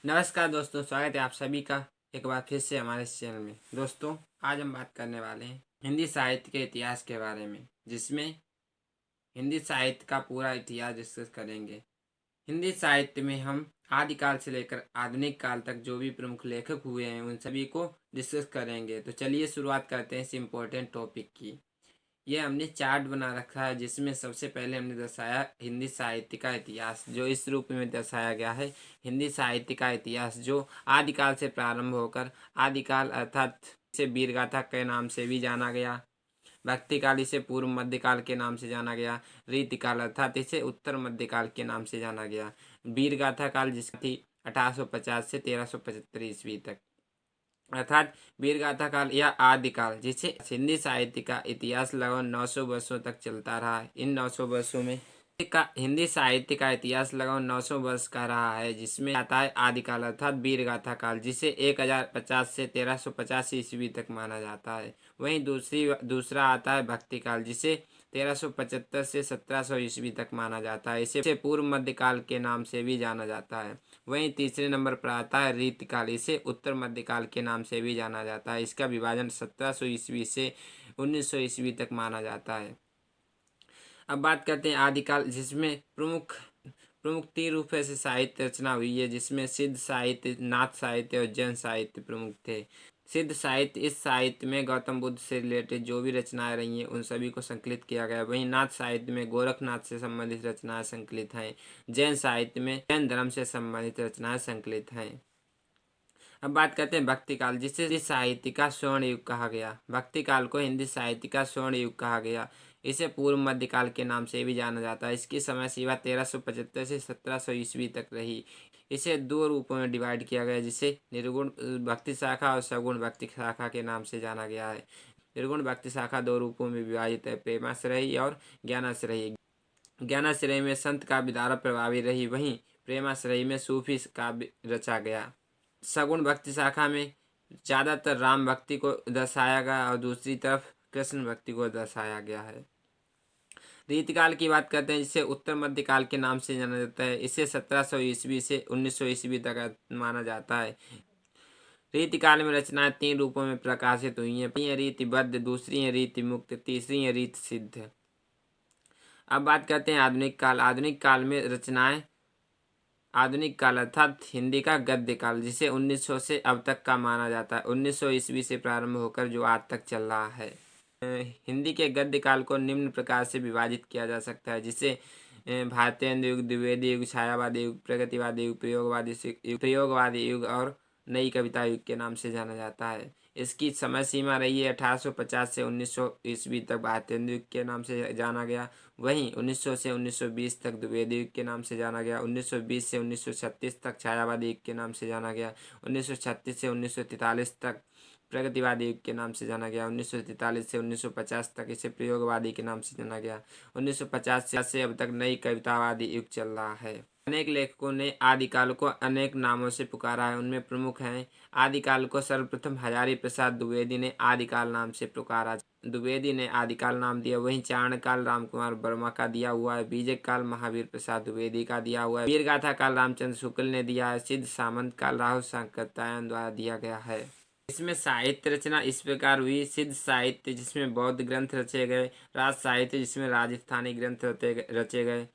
नमस्कार दोस्तों, स्वागत है आप सभी का एक बार फिर से हमारे इस चैनल में। दोस्तों, आज हम बात करने वाले हैं हिंदी साहित्य के इतिहास के बारे में, जिसमें हिंदी साहित्य का पूरा इतिहास डिस्कस करेंगे। हिंदी साहित्य में हम आदिकाल से लेकर आधुनिक काल तक जो भी प्रमुख लेखक हुए हैं उन सभी को डिस्कस करेंगे। तो चलिए शुरुआत करते हैं इस इम्पोर्टेंट टॉपिक की। ये हमने चार्ट बना रखा है, जिसमें सबसे पहले हमने दर्शाया हिंदी साहित्य का इतिहास, जो इस रूप में दर्शाया गया है। हिंदी साहित्य का इतिहास जो आदिकाल से प्रारंभ होकर आदिकाल अर्थात इसे वीरगाथा के नाम से भी जाना गया, भक्तिकाल इसे पूर्व मध्यकाल के नाम से जाना गया, रीतिकाल अर्थात इसे उत्तर मध्यकाल के नाम से जाना गया, वीरगाथा काल जिसकी थी 1850 से 1375 ईस्वी तक, अर्थात वीरगाथा काल या आदिकाल, जिसे हिंदी साहित्य का इतिहास लगभग 900 वर्षों तक चलता रहा। इन 900 वर्षों में हिंदी साहित्य का इतिहास लगभग 900 वर्ष का रहा है, जिसमें आता है आदिकाल अर्थात वीरगाथा काल, जिसे 1050 से 1350 ईस्वी तक माना जाता है। वहीं दूसरा आता है भक्ति काल, जिसे 1375 से 1700 ईस्वी तक माना जाता है। इसे पूर्व मध्यकाल के नाम से भी जाना जाता है। वहीं तीसरे नंबर पर आता है रीतिकाल, इसे उत्तर मध्यकाल के नाम से भी जाना जाता है। इसका विभाजन 1700 ईस्वी से 1900 ईस्वी तक माना जाता है। अब बात करते हैं आदिकाल, जिसमें प्रमुख प्रमुख 3 रूप से साहित्य रचना हुई है, जिसमें सिद्ध साहित्य, नाथ साहित्य और जैन साहित्य प्रमुख थे। सिद्ध साहित्य, इस साहित्य में गौतम बुद्ध से रिलेटेड जो भी रचनाएं रही हैं उन सभी को संकलित किया गया। वहीं नाथ साहित्य में गोरखनाथ से संबंधित रचनाएं संकलित हैं। जैन साहित्य में जैन धर्म से संबंधित रचनाएं संकलित हैं। अब बात करते हैं भक्ति काल, जिसे हिंदी साहित्य का स्वर्ण युग कहा गया। भक्ति काल को हिंदी साहित्य का स्वर्ण युग कहा गया। इसे पूर्व मध्यकाल के नाम से भी जाना जाता है। इसकी समय सीमा 1375 से 1700 ईस्वी तक रही। इसे 2 रूपों में डिवाइड किया गया, जिसे निर्गुण भक्ति शाखा और सगुण भक्ति शाखा के नाम से जाना गया है। निर्गुण भक्ति शाखा 2 रूपों में विभाजित है, प्रेमाश्रयी और ज्ञानाश्रयी। ज्ञानाश्रयी में संत काव्य धारा प्रभावी रही, वहीं प्रेमाश्रयी में सूफी काव्य रचा गया। सगुण भक्ति शाखा में ज़्यादातर राम भक्ति को दर्शाया गया और दूसरी तरफ कृष्ण भक्ति को दर्शाया गया है। रीतिकाल की बात करते हैं, जिसे उत्तर मध्यकाल के नाम से जाना जाता है। इसे 1700 ईस्वी से 1900 ईस्वी तक माना जाता है। रीतिकाल में रचनाएं 3 रूपों में प्रकाशित हुई हैं। पहली है रीतिबद्ध, दूसरी है रीति मुक्त, तीसरी है रीति सिद्ध। अब बात करते हैं आधुनिक काल। आधुनिक काल अर्थात हिंदी का गद्य काल, जिसे 1900 से अब तक का माना जाता है। 1900 ईस्वी से प्रारंभ होकर जो आज तक चल रहा है। हिंदी के गद्य काल को निम्न प्रकार से विभाजित किया जा सकता है, जिसे भारतेंद्र युग, द्विवेदी युग, छायावादी युग, प्रगतिवादी युग, प्रयोगवादी युग और नई कविता युग के नाम से जाना जाता है। इसकी समय सीमा रही है 1850 से 1900 ईस्वी तक भारतेंद्र युग के नाम से जाना गया। वहीं 1900 से 1920 तक द्विवेदी युग के नाम से जाना गया। 1920 से 1936 तक छायावादी युग के नाम से जाना गया। 1936 से 1943 तक प्रगतिवादी युग के नाम से जाना गया। 1943 से 1950 तक इसे प्रयोगवादी के नाम से जाना गया। 1950 से अब तक नई कवितावादी युग चल रहा है। अनेक लेखकों ने आदिकाल को अनेक नामों से पुकारा है। उनमें प्रमुख हैं, आदिकाल को सर्वप्रथम हजारी प्रसाद द्विवेदी ने आदिकाल नाम से पुकारा। द्विवेदी ने आदिकाल नाम दिया। वहीं चारणकाल रामकुमार वर्मा का दिया हुआ है। बीजक काल महावीर प्रसाद द्विवेदी का दिया हुआ है। वीरगाथा काल रामचंद्र शुक्ल ने दिया है। सिद्ध सामंत काल राहुल सांकृत्यायन द्वारा दिया गया है। इसमें साहित्य रचना इस प्रकार हुई: सिद्ध साहित्य, जिसमें बौद्ध ग्रंथ रचे गए; राज साहित्य, जिसमें राजस्थानी ग्रंथ रचे गए;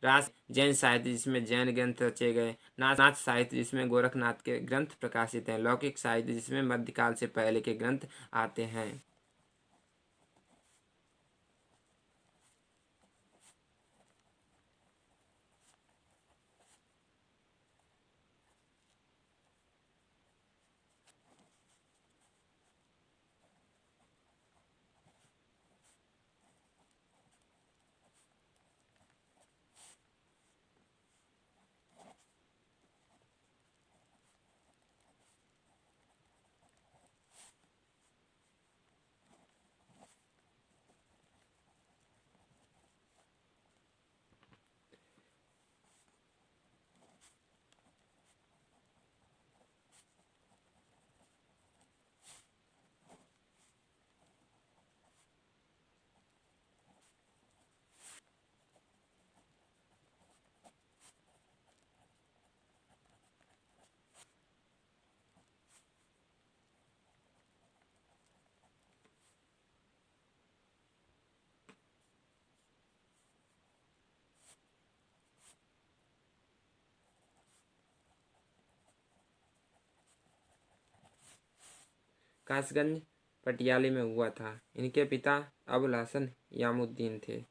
राज जैन साहित्य, जिसमें जैन ग्रंथ रचे गए; नाथ साहित्य, जिसमें गोरखनाथ के ग्रंथ प्रकाशित हैं; लौकिक साहित्य, जिसमें मध्यकाल से पहले के ग्रंथ आते हैं। कासगंज पटियाले में हुआ था। इनके पिता अबुल हसन यामुद्दीन थे।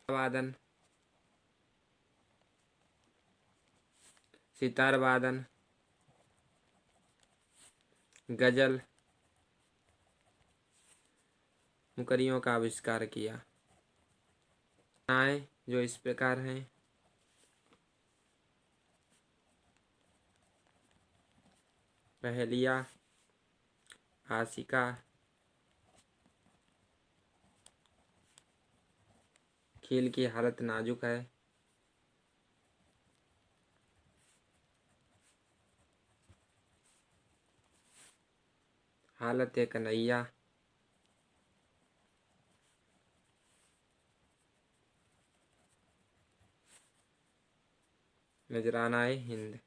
वादन, सितार वादन, गजल, मुकरियों का आविष्कार किया। जो इस प्रकार हैं। पहेलिया, आशिका, खेल की हालत नाजुक है, हालत है कन्हैया, नजराना है हिंद।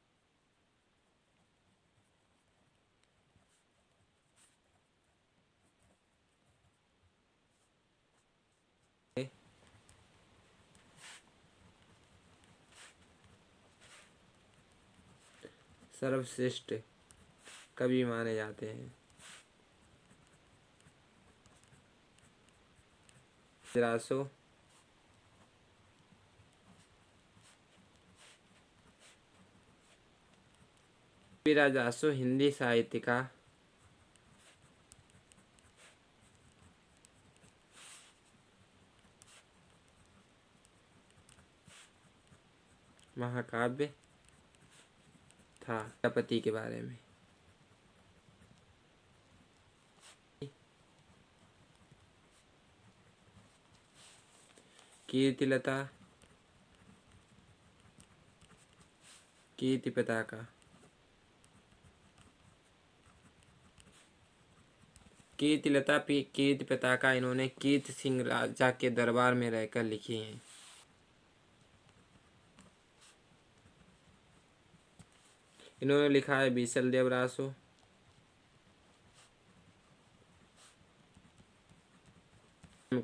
सर्वश्रेष्ठ कवि माने जाते हैं। रासो, राजासो हिंदी साहित्य का महाकाव्य था। प्रजापति के बारे में कीर्तिलता, कीर्ति पताका, कीर्तिलता कीर्ति पताका इन्होंने कीर्ति सिंह राजा के दरबार में रहकर लिखी हैं। इन्होंने लिखा है बीसल देव रासो,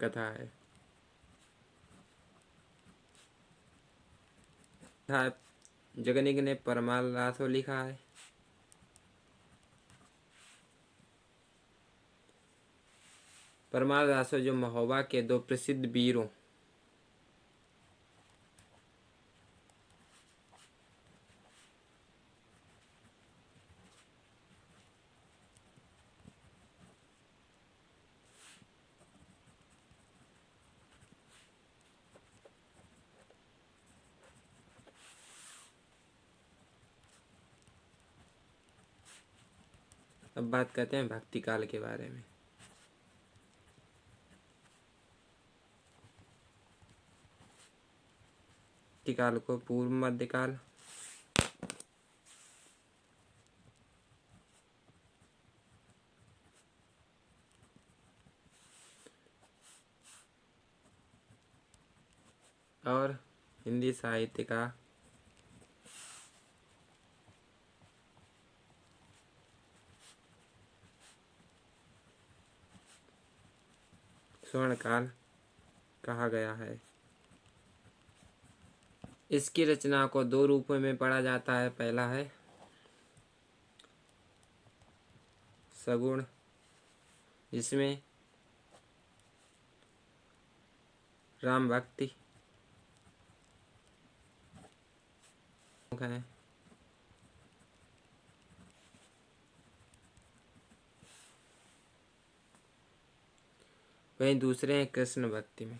कथा है। जगनिक ने परमाल रासो लिखा है। परमाल रासो जो महोबा के दो प्रसिद्ध वीरों अब बात करते हैं भक्ति काल के बारे में। भक्ति काल को पूर्व मध्यकाल, और हिंदी साहित्य का स्वर्णकाल कहा गया है। इसकी रचना को दो रूपों में पढ़ा जाता है। पहला है सगुण, जिसमें राम भक्ति है। वहीं दूसरे हैं कृष्ण भक्ति में।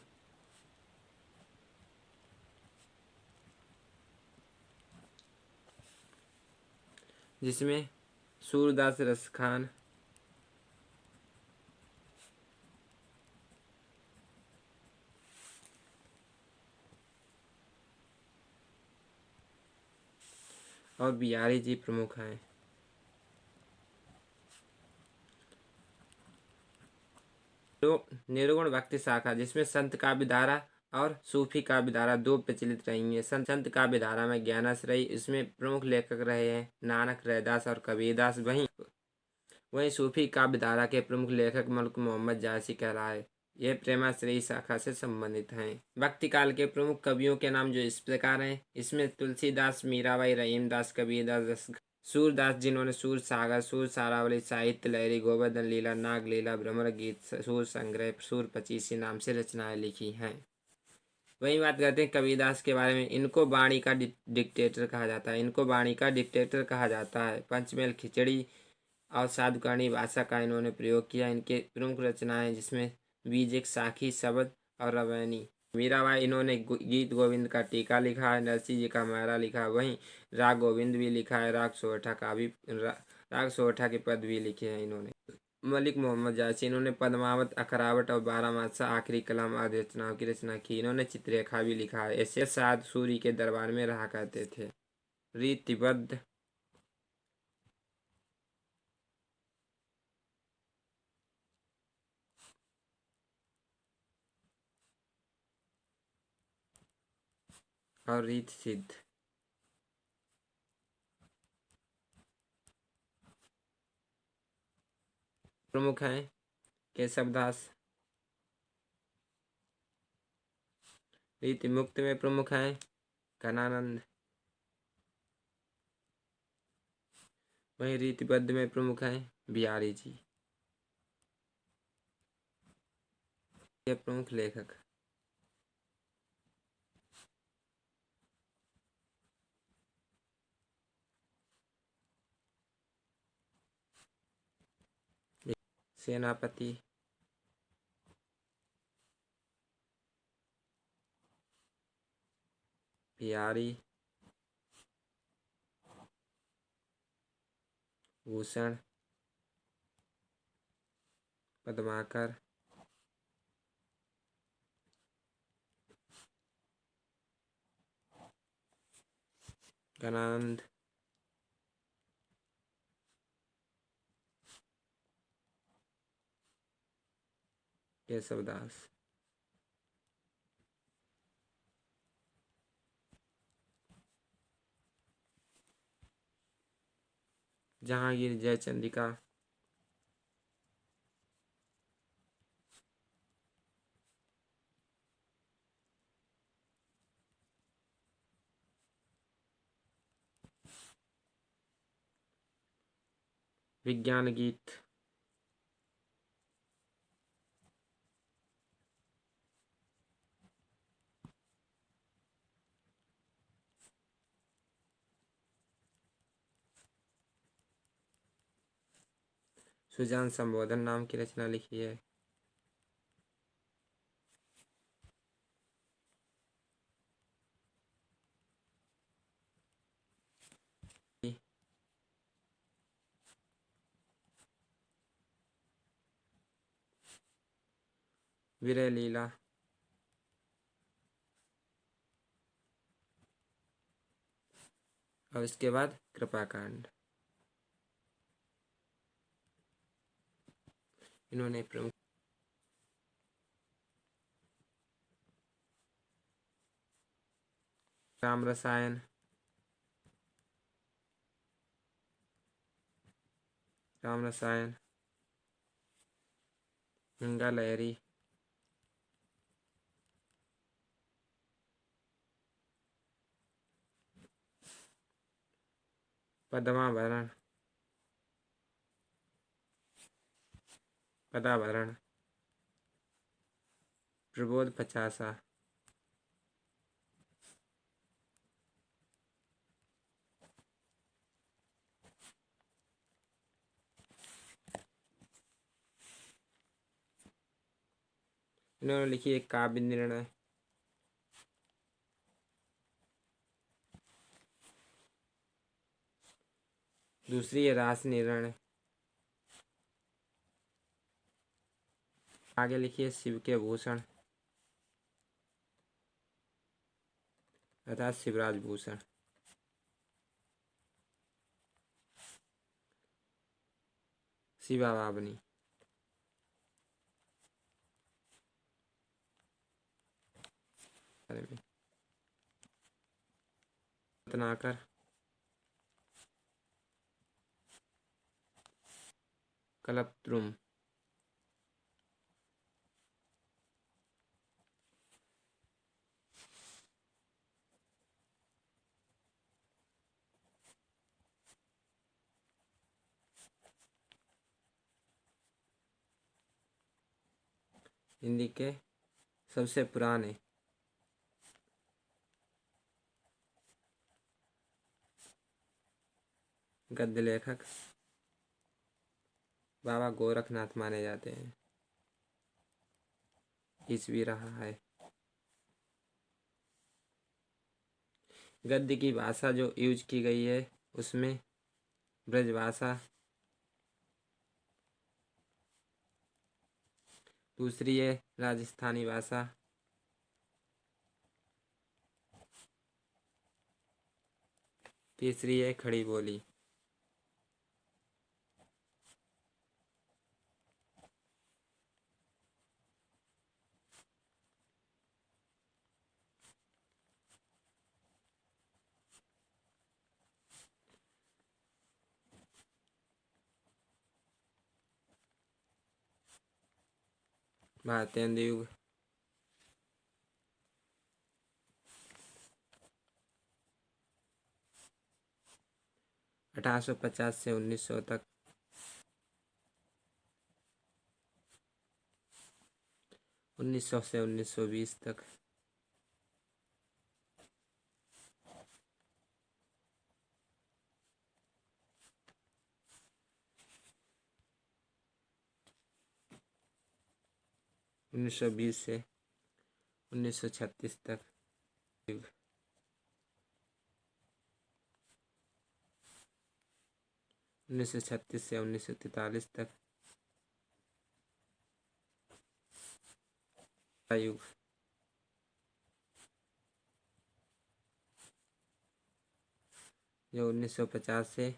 जिसमें सूरदास रसखान, और बिहारी जी प्रमुख हैं। तो निर्गुण भक्ति शाखा, जिसमें संत काव्य धारा और सूफी काव्य धारा दो प्रचलित रही हैं। संत काव्य धारा में ज्ञानाश्रयी, इसमें प्रमुख लेखक रहे हैं नानक, रैदास और कबीरदास। वहीं सूफी काव्य धारा के प्रमुख लेखक मलिक मोहम्मद जायसी कहलाए। ये प्रेमाश्रयी शाखा से संबंधित हैं। भक्ति काल के प्रमुख कवियों के नाम जो इस प्रकार हैं। इसमें तुलसीदास, मीराबाई, रहीमदास, कबीरदास, सूरदास, जिन्होंने सूर सागर, सूर सारावली, साहित्य लहरी, गोवर्धन लीला, नाग लीला, भ्रमर गीत, सूर संग्रह, सूर पचीसी नाम से रचनाएं लिखी हैं। वही बात करते हैं कबीरदास के बारे में। इनको वाणी का डिक्टेटर कहा जाता है। पंचमेल, खिचड़ी और साधुकर्णी भाषा का इन्होंने प्रयोग किया। इनके प्रमुख रचनाएं जिसमें बीजिक, साखी, शब्द और रवैनी। मीराबाई, इन्होंने गीत गोविंद का टीका लिखा है। नरसिंह जी का महरा लिखा है। वहीं राग गोविंद भी लिखा है। राग सोरठा के पद भी लिखे हैं इन्होंने। मलिक मोहम्मद जायसी, इन्होंने पद्मावत, अखरावट और बारहमासा, आखिरी कलाम आदि रचनाओं की रचना की। इन्होंने चित्ररेखा भी लिखा है। ऐसे साध सूरी के दरबार में रहा करते थे। रीतिबद्ध और रीत सिद्ध प्रमुख हैं केशवदास। रीति मुक्त में प्रमुख हैं घनानंद। वहीं रीतिबद्ध में प्रमुख हैं बिहारी जी। ये प्रमुख लेखक। सेनापति, बिहारी, भूषण, पद्माकर, घनानंद, केशवदास। जहांगीर, जयचंद्रिका, विज्ञान गीत, सुजान संबोधन नाम की रचना लिखी है। विरह लीला, और इसके बाद कृपा कांड। इन्होंने प्रमुख राम रसायन, गंगा लहरी, पद्माभरण, पदाभरण, प्रबोध पचासा, इन्होंने लिखी एक काव्य निर्णय, दूसरी है रास निर्णय, आगे लिखिए शिव के भूषण अर्थात शिवराज भूषण, शिवा बावनी, रत्नाकर, कल्पद्रुम, हिंदी के सबसे पुराने गद्य लेखक बाबा गोरखनाथ माने जाते हैं। ईस्वी रहा है। गद्य की भाषा जो यूज की गई है उसमें ब्रजभाषा, दूसरी है राजस्थानी भाषा, तीसरी है खड़ी बोली। भारतेंदु युग 1850 से 1900 तक, 1900 से 1920 तक, उन्नीस सौ बीस से 1936 तक युग, 1936 से 1943 तक युग, जो 1950 से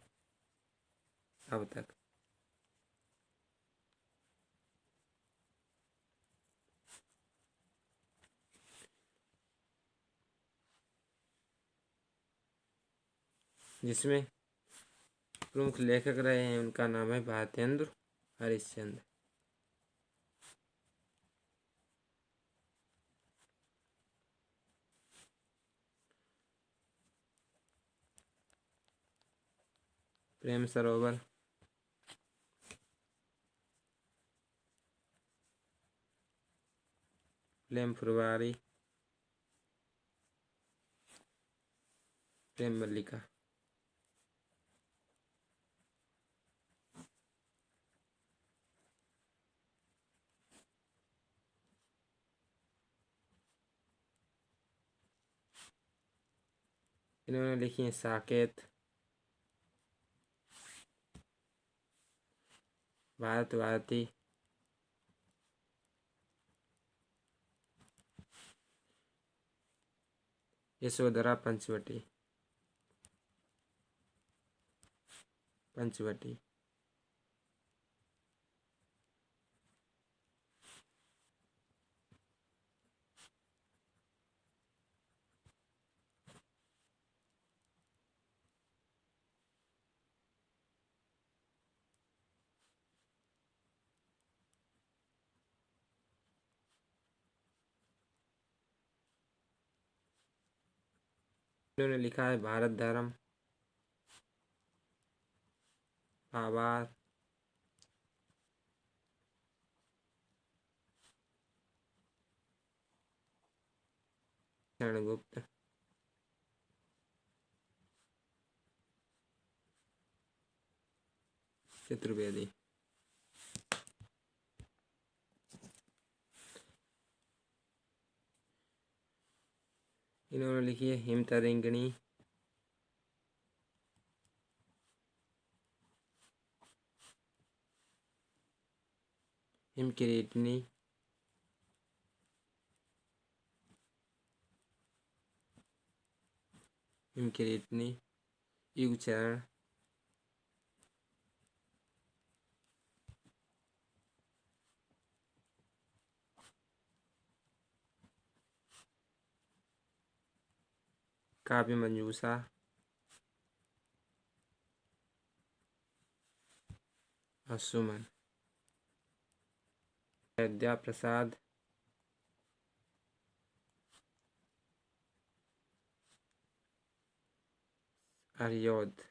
अब तक। जिसमें प्रमुख लेखक रहे हैं उनका नाम है भारतेंदु हरिश्चंद्र। प्रेम सरोवर, प्रेम फुलवारी, प्रेम मल्लिका। इन्होंने लिखी है साकेत, भारत भारती, यशोधरा पंचवटी, पंचवटी। इन्होंने लिखा है भारत धर्म, आभार। गुप्त। चतुर्वेदी। इन्होंने लिखी है हिमतरंगिणी। हिमकिरीटिनी। हिमकिरीटिनी। युगचरण। काव्य मंजूषा। सुमन। अयोध्या प्रसाद। अर्योद।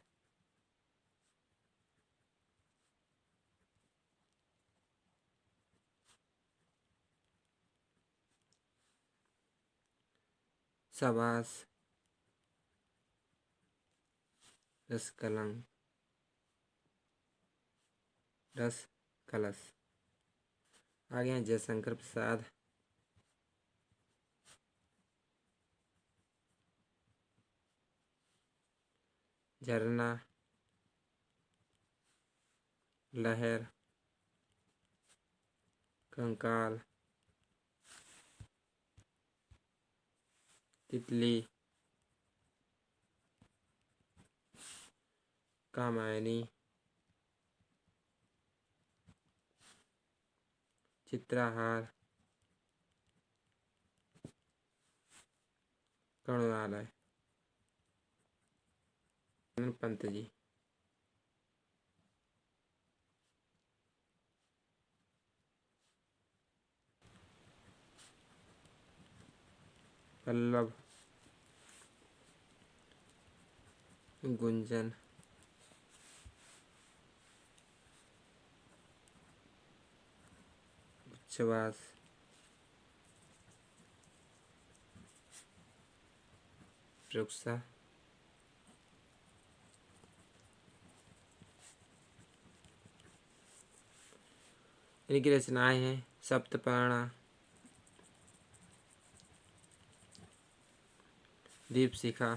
सबास। रस कलंक। रस कलश। आगे हैं जयशंकर प्रसाद। झरना। लहर। कंकाल। तितली। कामायनी। चित्रहार। करुणालय। पंत जी। पल्लव। गुंजन। उच्छ्वास। रुक्षा। इनकी रचनाएं हैं सप्तपर्णा। दीपशिखा।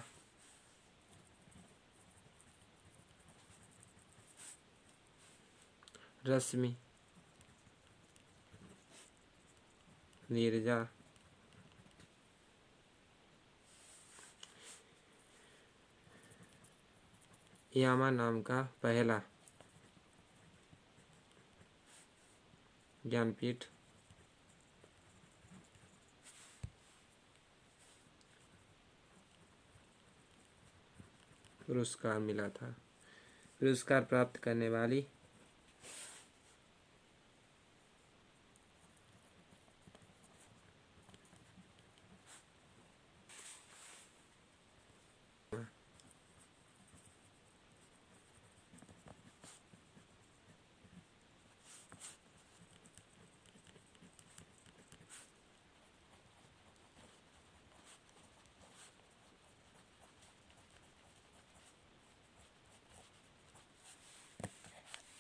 रश्मि। नीरजा। यामा नाम का पहला ज्ञानपीठ। पुरस्कार मिला था। पुरस्कार प्राप्त करने वाली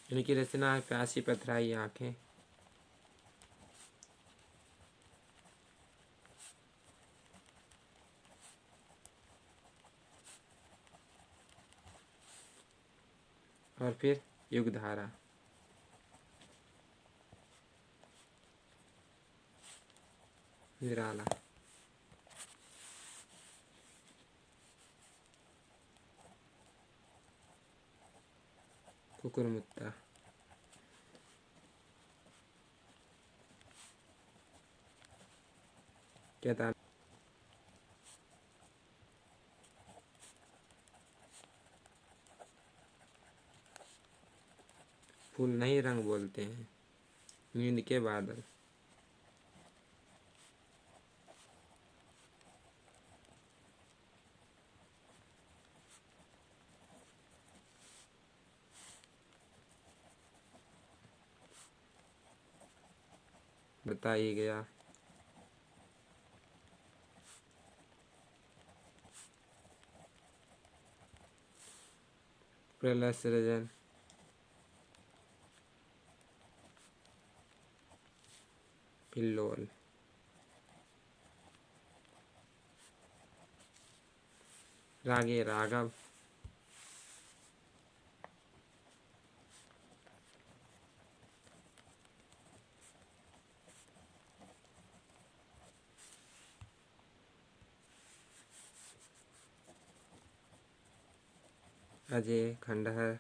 इनकी रचना है प्यासी पथराई आंखें। और फिर युगधारा। निराला। कुकुरमुत्ता। केदार। फूल नहीं रंग बोलते हैं। नींद के बादल। बता ही गया। प्रलय सृजन, पिल्लोल, रागे राघव, अजय खंडहर,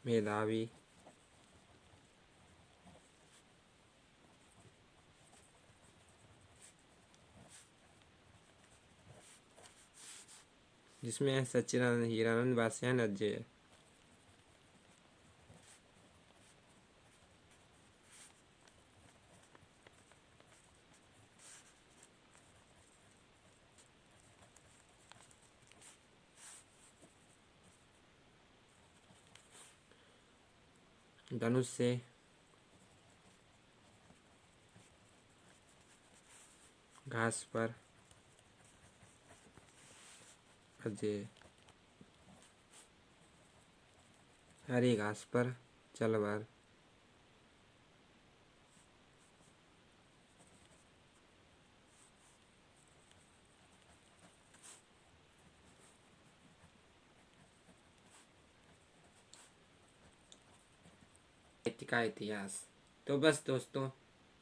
मेधावी, जिसमें सच्चिदानंद, हीरानंद, बादशाह, अजय। धनुष से घास पर, अजय। हरी घास पर चलवर, साहित्य का इतिहास। तो बस दोस्तों,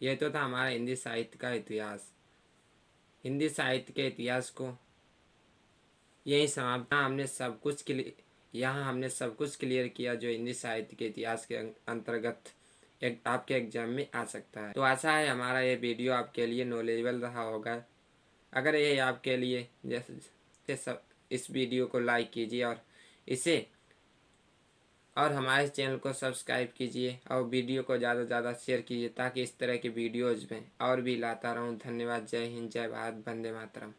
यह तो था हमारा हिंदी साहित्य का इतिहास। हिंदी साहित्य के इतिहास को यही समाप्त। यहाँ हमने सब कुछ क्लियर किया जो हिंदी साहित्य के इतिहास के अंतर्गत आपके एग्जाम में आ सकता है। तो आशा है हमारा ये वीडियो आपके लिए नॉलेजेबल रहा होगा। अगर ये आपके लिए इस वीडियो को लाइक कीजिए और हमारे चैनल को सब्सक्राइब कीजिए और वीडियो को ज़्यादा से ज़्यादा शेयर कीजिए ताकि इस तरह की वीडियोज़ में और भी लाता रहूं। धन्यवाद। जय हिंद, जय भारत, वंदे मातरम।